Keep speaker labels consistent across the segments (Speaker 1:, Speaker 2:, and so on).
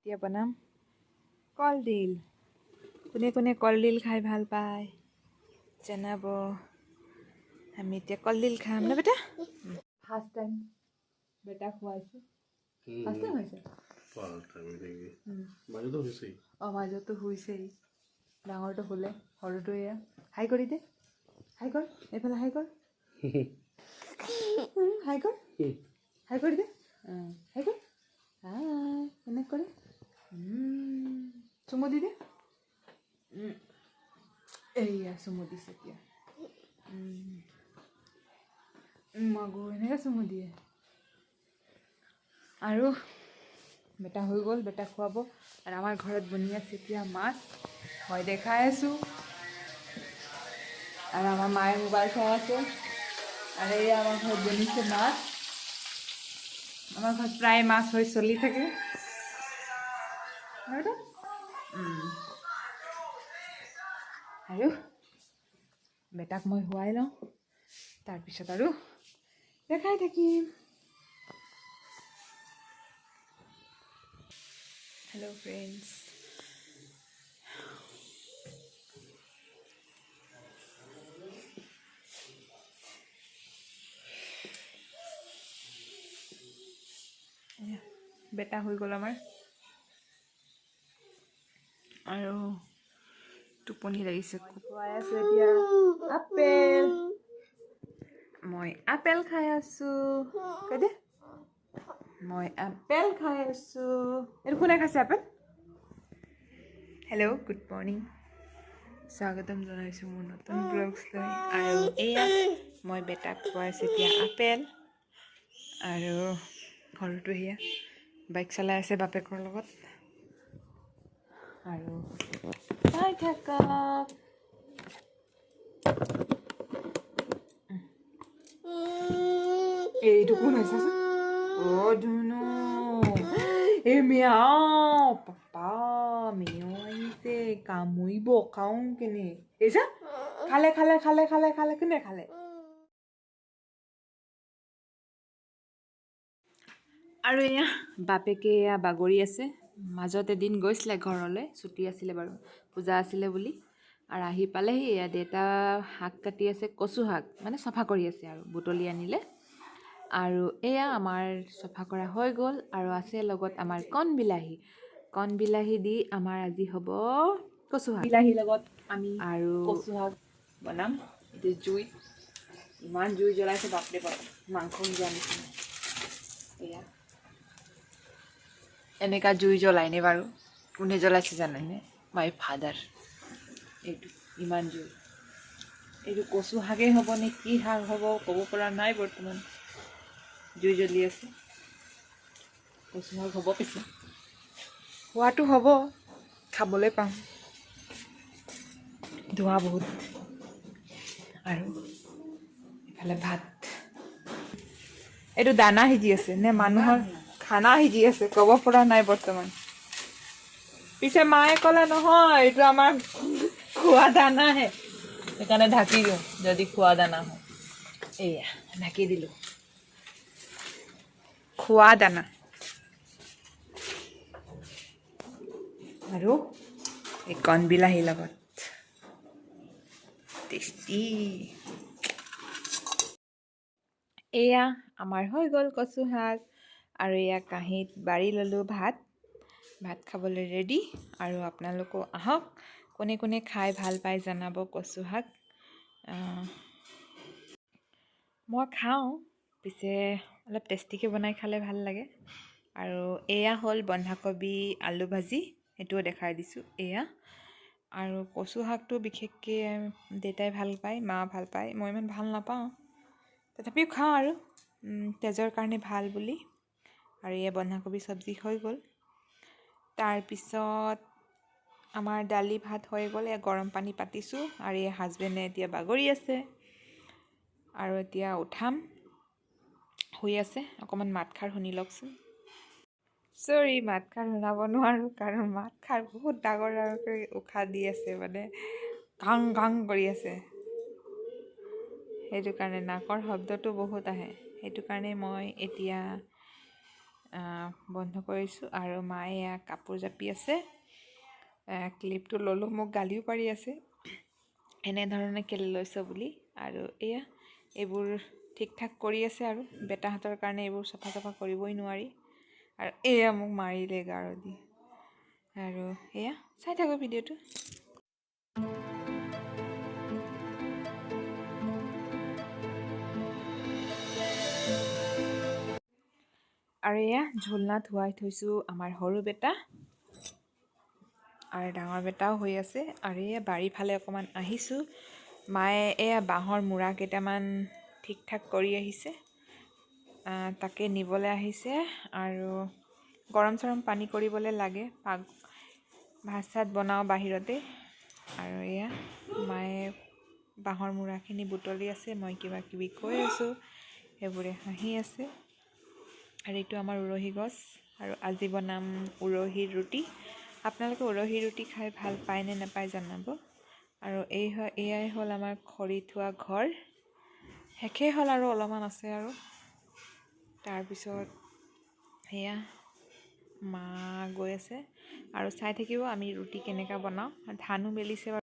Speaker 1: এতিয়া বনাম কলডিল। কোনে কোনে কলডিল খাই ভাল পায় জনাব। আমি এতিয়া কলডিল খাম না বেটা। ফাৰ্ষ্ট টাইম বেটা খুৱাইছোঁ। ফাৰ্ষ্ট টাইম হৈছে মাজতো হৈছেই। ডাঙৰটো শুলে, সৰুটো এয়া হাই কৰি দে। হাই কৰ, এইফালে হাই কৰ। হাই কৰ, হাই কৰি দে। হাই কৰ, হাই এনেকৈ কৰে। চুমু দি দে। এইয়া চুমু দিছে এতিয়া। মাগো এনেকৈ চুমু দিয়ে। আৰু বেটা হৈ গ'ল, বেটা খুৱাব। আৰু আমাৰ ঘৰত বনি আছে এতিয়া মাছ, মই দেখাই আছোঁ। আৰু আমাৰ মায়ে মোবাইল চাই আছে। আৰু এয়া আমাৰ ঘৰত বনিছে মাছ। আমাৰ ঘৰত প্ৰায় মাছ হৈ চলি থাকে। আৰু বেটাক মই শুৱাই লওঁ, তাৰপিছত আৰু দেখাই থাকিম। হেল্ল' ফ্ৰেণ্ডছ, বেটা হৈ গ'ল আমাৰ। আৰু টোপনি লাগিছে। খুৱাই আছোঁ এতিয়া আপেল। মই আপেল খাই আছোঁ। কৈ দে, মই আপেল খাই আছোঁ। এইটো কোনে খাইছে আপেল? Hello', good morning. স্বাগতম জনাইছোঁ মোৰ নতুন ব্লগছ লৈ। আৰু এয়া মই বেটাক খুৱাইছোঁ এতিয়া আপেল। আৰু সৰুটো সেয়া বাইক চলাই আছে বাপেকৰ লগত। আৰু চাই থাকা। এইটো কোন হৈছে? অ' ধুনু, এই মিয়াও পাপা মিয়াও আহিছে, কামুৰিব খাওঁ কেনে। এইছা খালে খালে খালে খালে খালে কোনে খালে? আৰু এয়া বাপেকে এয়া বাগৰি আছে। মাজত এদিন গৈছিলে ঘৰলৈ, ছুটি আছিলে বাৰু, পূজা আছিলে বুলি। আৰু আহি পালেহি, এয়া দেউতা শাক কাটি আছে, কচু শাক মানে চফা কৰি আছে আৰু বুটলি আনিলে। আৰু এয়া আমাৰ চফা কৰা হৈ গ'ল। আৰু আছে লগত আমাৰ কণ বিলাহী দি আমাৰ আজি হ'ব কচু শাক। বিলাহীৰ লগত আমি আৰু কচু শাক বনাম। এইটো জুই, ইমান জুই জ্বলাইছে বাপৰে বাপ, মাংস সিজা নিচিনা। এয়া এনেকা জুই জ্বলাইনে বাৰু? কোনে জ্বলাইছে জানেনে? My father. এইটো ইমান জুই। এইটো কচু শাকেই হ'ব নে কি শাক হ'ব ক'ব পৰা নাই বৰ্তমান। জুই জ্বলি আছে। কচু শাক হ'ব পিছে, খোৱাটো হ'ব, খাবলৈ পাম। ধোঁৱা বহুত। আৰু ইফালে ভাত। এইটো দানা সিজি আছে নে মানুহৰ খানা সিজি আছে ক'ব পৰা নাই বৰ্তমান। পিছে মায়ে ক'লে নহয় এইটো আমাৰ খোৱা দানাহে, সেইকাৰণে ঢাকি দিওঁ যদি খোৱা দানা হয়। এয়া ঢাকি দিলোঁ, খোৱা দানা। আৰু এই কণ বিলাহীৰ লগত টেষ্টি। এয়া আমাৰ হৈ গ'ল কচু শাক। আৰু এয়া কাঁহীত বাঢ়ি ল'লোঁ ভাত খাবলৈ ৰেডি। আৰু আপোনালোকো আহক, কোনে কোনে খাই ভাল পায় জনাব কচু শাক। মই খাওঁ, পিছে অলপ টেষ্টিকৈ বনাই খালে ভাল লাগে। আৰু এয়া হ'ল বন্ধাকবি আলু ভাজি, সেইটোও দেখাই দিছোঁ এয়া। আৰু কচু শাকটো বিশেষকৈ দেউতাই ভাল পায়, মা ভাল পায়, মই ইমান ভাল নাপাওঁ, তথাপিও খাওঁ আৰু তেজৰ কাৰণে ভাল বুলি। আৰু এয়া বন্ধাকবি চব্জি হৈ গ'ল। তাৰপিছত আমাৰ দালি ভাত হৈ গ'ল। এয়া গৰম পানী পাতিছোঁ। আৰু এই হাজবেণ্ডে এতিয়া বাগৰি আছে। আৰু এতিয়া উঠাম, শুই আছে। অকণমান মাতষাৰ শুনি লওকচোন। চৰি, মাতষাৰ শুনাব নোৱাৰোঁ, কাৰণ মাতষাৰ বহুত ডাঙৰ ডাঙৰকৈ উশাহ দি আছে, মানে ঘাং ঘাং কৰি আছে। সেইটো কাৰণে নাকৰ শব্দটো বহুত আহে। সেইটো কাৰণে মই এতিয়া বন্ধ কৰিছোঁ আৰু মায়ে কাপোৰ জাপি আছে। ক্লিপটো ল'লোঁ, মোক গালিও পাৰি আছে এনেধৰণে কেলৈ লৈছ বুলি। আৰু এয়া এইবোৰ ঠিক ঠাক কৰি আছে আৰু বেটাহঁতৰ কাৰণে এইবোৰ চাফা কৰিবই নোৱাৰি। আৰু এয়া মোক মাৰিলে গাৰো দি। আৰু এয়া চাই থাকোঁ ভিডিঅ'টো। আৰু এয়া ঝুলনাত ধুৱাই থৈছোঁ আমাৰ সৰু বেটা, আৰু ডাঙৰ বেটাও হৈ আছে। আৰু এয়া বাৰীৰ ফালে অকণমান আহিছোঁ। মায়ে এয়া বাঁহৰ মূৰা কেইটামান ঠিক ঠাক কৰি আহিছে, তাকে নিবলৈ আহিছে। আৰু গৰম চৰম পানী কৰিবলৈ লাগে, ভাত চাত বনাওঁ বাহিৰতে। আৰু এয়া মায়ে বাঁহৰ মূৰাখিনি বুটলি আছে, মই কিবা কিবি কৈ আছোঁ, সেইবোৰে হাঁহি আছে। আৰু এইটো আমাৰ উৰহি গছ, আৰু আজি বনাম উৰহিৰ ৰুটি। আপোনালোকে উৰহি ৰুটি খাই ভাল পায় নে নাপায় জনাব। আৰু এয়াই হ'ল আমাৰ খৰি থোৱা ঘৰ, শেষেই হ'ল আৰু অলপমান আছে। আৰু তাৰপিছত সেয়া মা গৈ আছে আৰু চাই থাকিব আমি ৰুটি কেনেকৈ বনাওঁ। ধানো মেলিছে বাৰু।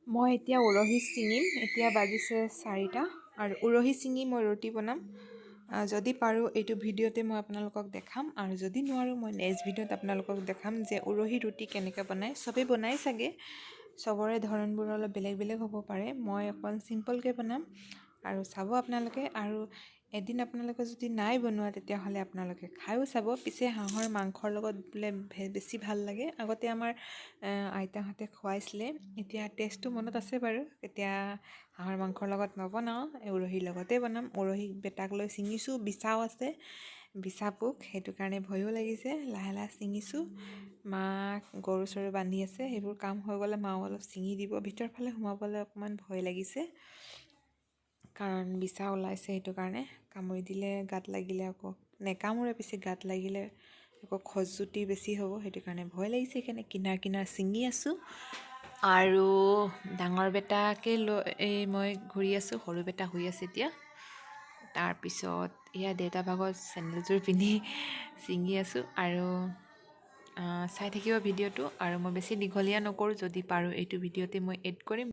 Speaker 1: মই এতিয়া উৰহি ছিঙিম, এতিয়া বাজিছে 4টা, আৰু উৰহি ছিঙি মই ৰুটি বনাম। যদি পাৰোঁ এইটো ভিডিঅ'তে মই আপোনালোকক দেখাম, আৰু যদি নোৱাৰোঁ মই নেক্সট ভিডিঅ'ত আপোনালোকক দেখাম যে উৰহি ৰুটি কেনেকৈ বনায়। চবেই বনাই চাগে, চবৰে ধৰণবোৰ অলপ বেলেগ বেলেগ হ'ব পাৰে। মই অকণ চিম্পলকৈ বনাম, আৰু চাব আপোনালোকে। আৰু এদিন আপোনালোকে যদি নাই বনোৱা তেতিয়াহ'লে আপোনালোকে খায়ো চাব। পিছে হাঁহৰ মাংসৰ লগত বোলে বেছি ভাল লাগে। আগতে আমাৰ আইতাহঁতে খুৱাইছিলে, এতিয়া টেষ্টটো মনত আছে বাৰু। এতিয়া হাঁহৰ মাংসৰ লগত নবনাওঁ, উৰহিৰ লগতে বনাম। উৰহি বেটাক লৈ ছিঙিছোঁ, বিচাও আছে, বিচা পোক, সেইটো কাৰণে ভয়ো লাগিছে। লাহে লাহে ছিঙিছোঁ। মাক গৰু চৰু বান্ধি আছে, সেইবোৰ কাম হৈ গ'লে মাও অলপ ছিঙি দিব। ভিতৰ ফালে সোমাবলৈ অকণমান ভয় লাগিছে, কাৰণ বিচা ওলাইছে, সেইটো কাৰণে। কামুৰি দিলে গাত লাগিলে আকৌ নেকামোৰে, পিছে গাত লাগিলে আকৌ খজুতি বেছি হ'ব, সেইটো কাৰণে ভয় লাগিছে। সেইকাৰণে কিনাৰ ছিঙি আছোঁ। আৰু ডাঙৰ বেটাকে লৈ মই ঘূৰি আছোঁ, সৰু বেটা শুই আছে এতিয়া। তাৰপিছত এয়া দেউতা ভাগত চেণ্ডেলযোৰ পিন্ধি ছিঙি আছোঁ। আৰু চাই থাকিব ভিডিঅ'টো। আৰু মই বেছি দীঘলীয়া নকৰোঁ, যদি পাৰোঁ এইটো ভিডিঅ'তে মই এড কৰিম।